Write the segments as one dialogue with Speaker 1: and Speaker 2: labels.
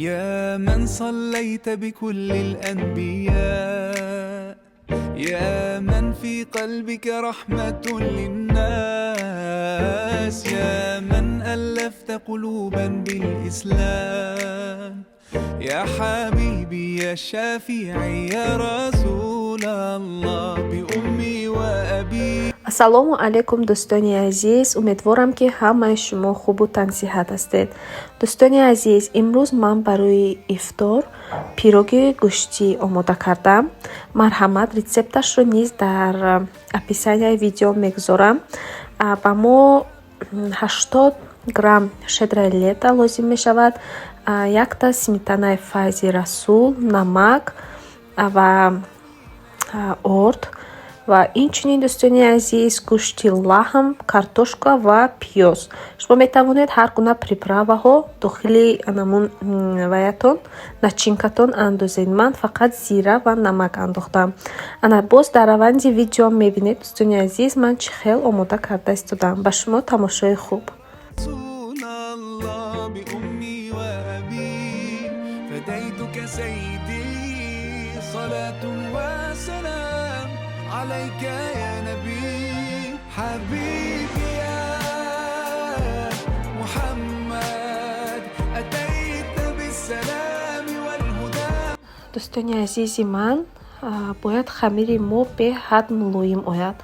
Speaker 1: يا من صليت بكل الأنبياء، يا من في قلبك رحمة للناس، يا من ألفت قلوبا بالإسلام، يا حبيبي يا شافعي يا رسول الله بأمي وأبي.
Speaker 2: ассалому алайкум дӯстони азиз, умедворам ки ҳамаи шумо хубу тансиҳат ҳастед. Дӯстони азиз, имрӯз ман барои ифтор пироги гӯшти омода кардам. Марҳамат, рецепташро низ дар описанияи видео мегузорам. Ба мо 80 грамм шедраи лета лозим мешавад, якта сметанаи файзи расул, намак ва орд ва инчунин дӯстони азиз гӯшти лаҳм, картошка ва пиёз. Шумо метавонед ҳар гуна приправаҳо дохили ваятон начинкатон андозед. Ман фақат зира ва намак андохтам. Боз дар раванди видео мебинед дӯстони азиз ман чӣ хел омода карда истодам. Ба шумо тамошои хуб.
Speaker 1: عليك يا نبي حبيبي يا محمد أتيت بالسلام والهدى.
Speaker 2: дӯстони азизи ман, бояд хамири мо беҳад мулоим ояд,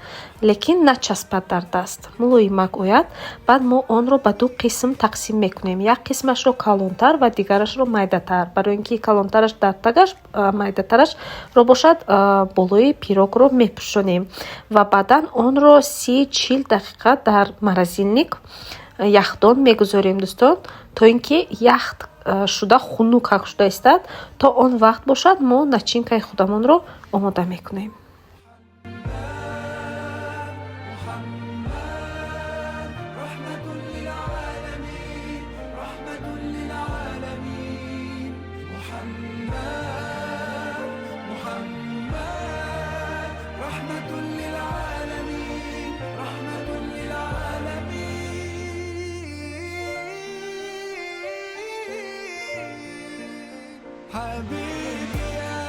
Speaker 2: лекин начаспад дар даст. Мулоимак ояд. Баъд мо онро ба ду қисм тақсим мекунем. Як қисмашро калонтар ва дигарашро майдатар. Барои ин ки калонтараш дартагаш, майдатарашро бошад, болои пирогро мепӯшонем ва баъдан онро 30-40 дақиқа дар морозилник яхдон мегузорем дӯстон, то ин ки яхд шуда хунук ҳақ шуда истад. То он вақт бошад мо начинкаи худамонро омода мекунем.
Speaker 1: حبيبي يا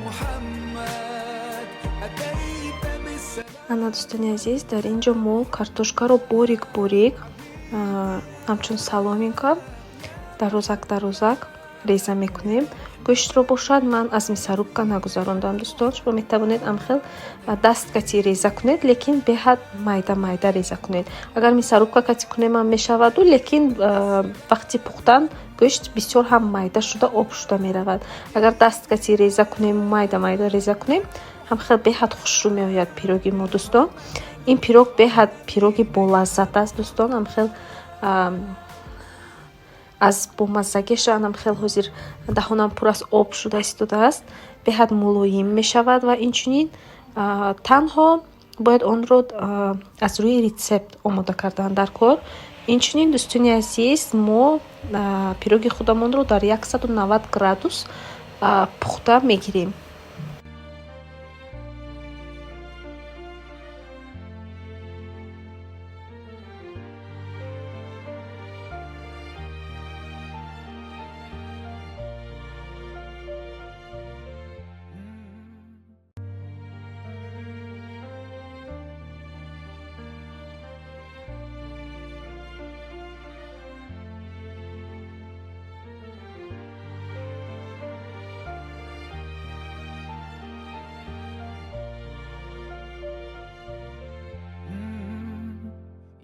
Speaker 1: محمد أتيت بالسلام.
Speaker 2: ана дӯстони азиз, дар ин ҷо мо картошкаро борик ҳамчун саломинка дарозак реза мекунем. Гӯштро бошад ман аз мисарубка нагузарондам дӯстон. Шумо метавонед амхел даст кати реза кунед, лекин беҳад майда реза кунед. Агар мисарубка кати кунемам мешаваду, лекин вақти пухтан гӯшт бисёр ҳам майда шуда об шуда меравад. Агар даст кати реза кунем, майда реза кунем, ҳамхел беҳад хушрӯ меояд пироги мо дӯстон. Ин пирог беҳад пироги болаззат аст дӯстон. Ҳамхел аз бомаззагиша ҳамхел ҳозир даҳонам пур аз об шуда истодааст. Беҳад мулоим мешавад ва инчунин танҳо бояд онро аз рӯи рецепт омода кардан дар кор. Инчунин дӯстони азиз, мо пироги худамонро дар 190 градус пухта мегирем.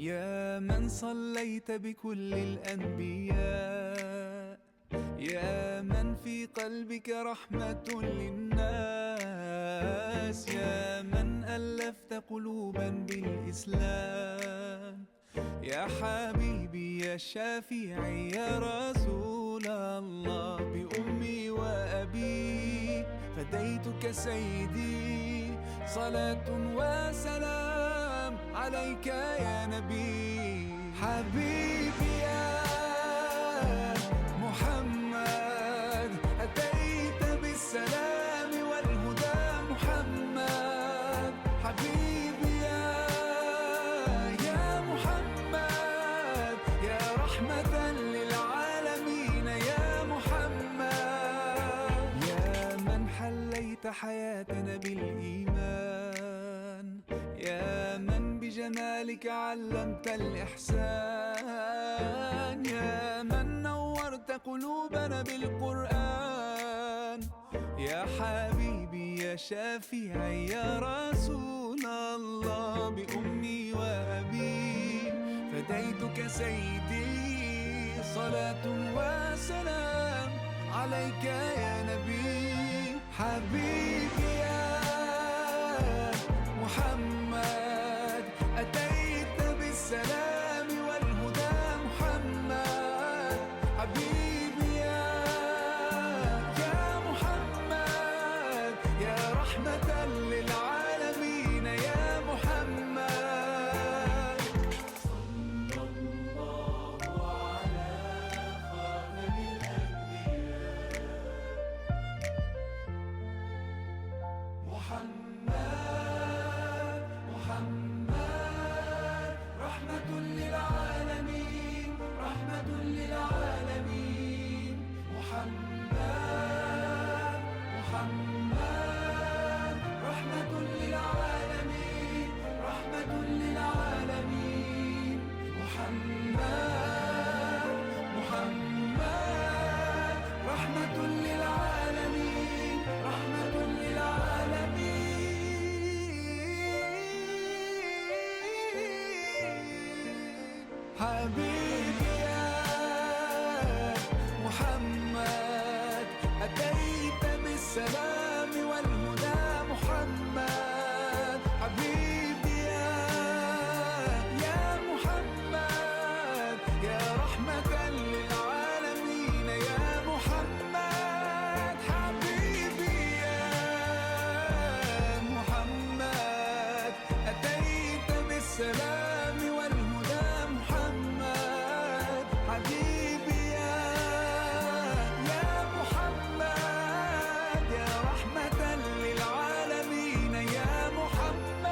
Speaker 1: يا من صليت بكل الأنبياء، يا من في قلبك رحمة للناس، يا من ألفت قلوبا بالإسلام، يا حبيبي يا شافعي يا رسول الله بأمي وأبي فديتك سيدي صلاة وسلام عليك يا نبي حبيبي يا محمد أتيت بالسلام والهدى محمد حبيبي يا محمد يا رحمة للعالمين حياتنا بالإيمان يا من بجمالك علمت الإحسان يا من نورت قلوبنا بالقرآن يا حبيبي يا شافعي يا رسول الله بأمي وأبي فديتك سيدي صلاة وسلام عليك يا نبي حبيبي يا محمد أتيت بالسلام والهدى محمد حبيبي يا محمد يا رحمة للعالمين يا محمد صلى الله على خاتم الأنبياء محمد رحمة للعالمين رحمة للعالمين محمد رحمة للعالمين رحمة للعالمين محمد رحمة للعالمين رحمة للعالمين حبيبي يا محمد أتيت بالسلام والهدى محمد حبيبي يا محمد يا رحمة للعالمين يا محمد حبيبي يا محمد أتيت بالسلام والهدى محمد حبيبي يا محمد يا رحمة للعالمين يا محمد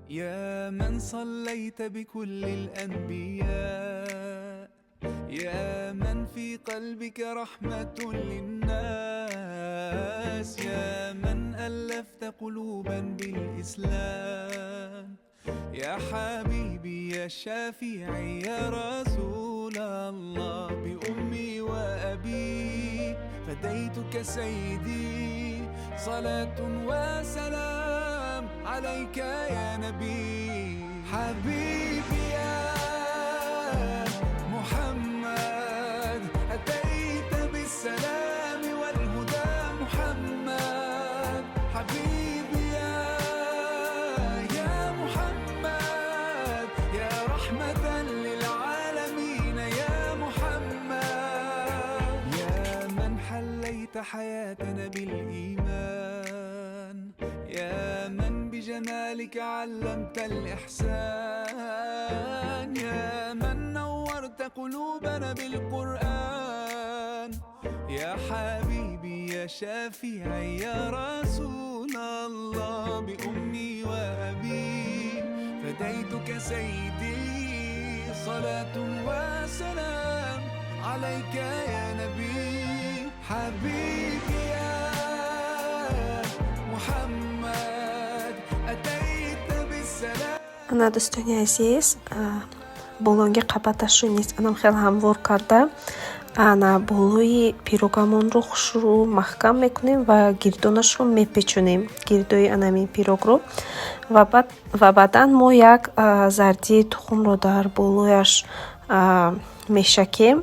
Speaker 1: يا من صليت بكل الأنبياء يا من في قلبك رحمة للناس يا من ألفت قلوبا بالإسلام يا حبيبي يا شافعي يا رسول الله بأمي وأبي فديتك سيدي صلاة وسلام عليك يا نبي حبيبي يا محمد أتيت بالسلام والهدى محمد حبيبي يا محمد يا رحمة للعالمين يا محمد يا من حليت حياتنا بالإيمان يا من بجمالك علمت الإحسان يا من نورت قلوبنا بالقرآن يا حبيبي يا شافعي يا رسول الله بأمي وأبي فديتك سيدي صلاة وسلام عليك يا نبي حبيبي يا محمد أتيت بالسلام
Speaker 2: ана дӯстони азиз болонги қабаташро низ анам хеле ҳамвор карда ана болои пирогамонро хушрӯ маҳкам мекунем ва гирдонашро мепечонем гирдои анамин пирогро ва баъдан мо як зардии тухмро дар болояш мешакем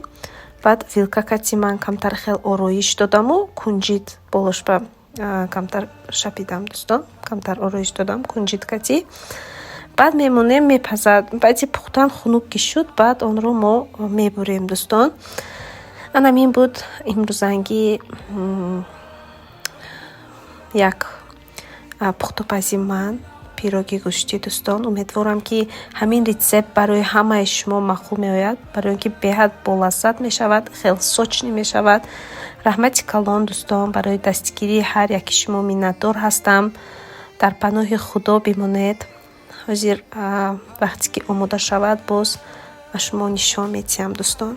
Speaker 2: баъд вилкакати ман камтар хел ороиш додаму кунҷид болошба камтар шапидам дӯстон камтар ороиш додам кунҷидкати баъд мемонем мепазад баъди пухтан хунук ки шуд баъд онро мо мебурем дӯстон анамин буд имрӯзанги як пухтупази ман, пироги гӯшти. Дӯстон, умедворам ки ҳамин рецепт барои ҳамаи шумо маъқул меояд, барои он ки беҳад болаззат мешавад, хеле сочнӣ мешавад. раҳмати калон дӯстон, барои дастгирии ҳар яки шумо миннатдор ҳастам. дар паноҳи худо бимонед. ҳозир вақте ки омода шавад, боз ба шумо нишон медиҳам дӯстон.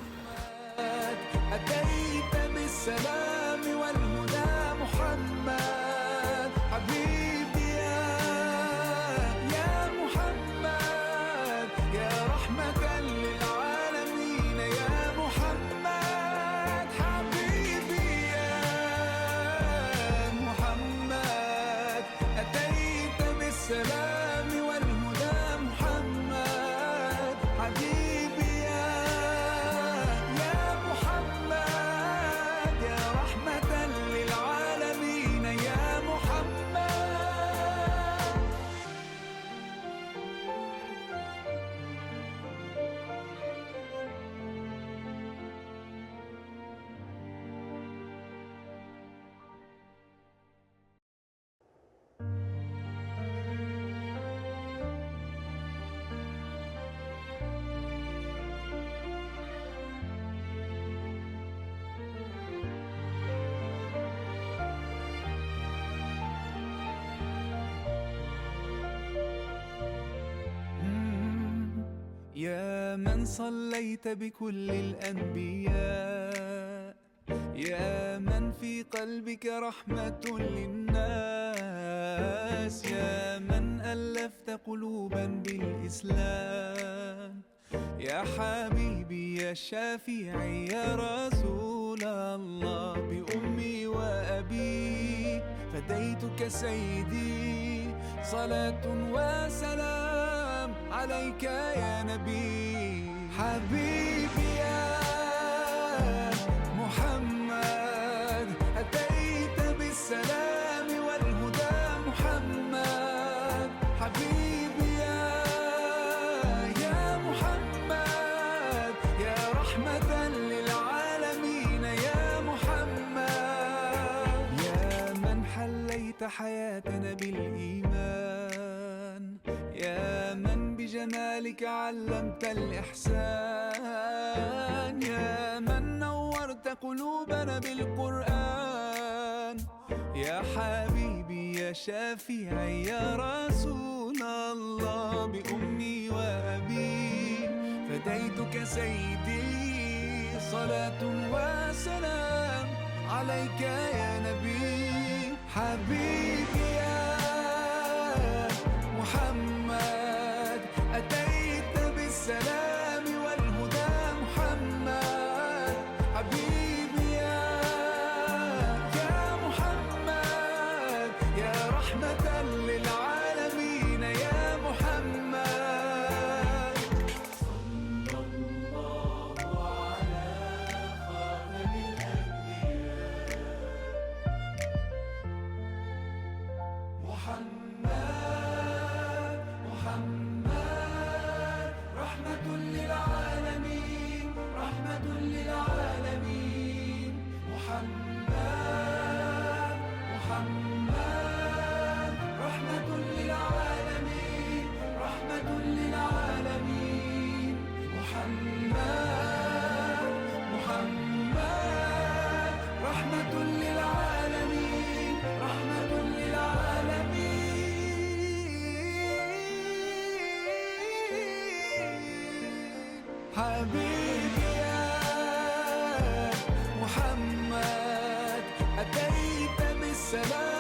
Speaker 1: يا من صليت بكل الأنبياء، يا من في قلبك رحمة للناس، يا من ألفت قلوبا بالإسلام، يا حبيبي يا شافعي يا رسول الله، بأمي وأبي فديتك سيدي، صلاة وسلام عليك يا نبي. حبيبي يا محمد، أتيت بالسلام والهدى محمد. حبيبي يا محمد، يا رحمة للعالمين يا محمد، يا من حليت حياتنا بالإيمان، يا من بجمالك علمت الإحسان، يا من نورت قلوبنا بالقرآن، يا حبيبي يا شافعي يا رسول الله، بأمي وأبي فديتك سيدي، صلاة وسلام عليك يا نبي. حبيبي يا محمد، أتيت بالسلام والهدى محمد. حبيبي يا محمد، يا رحمة للعالمين يا محمد. صلى الله على خاتم الأنبياء محمد، رحمة للعالمين، رحمة للعالمين. محمد رحمة للعالمين، رحمة للعالمين. محمد رحمة للعالمين، رحمة للعالمين. حبيبي يا محمد، أتيت بالسلام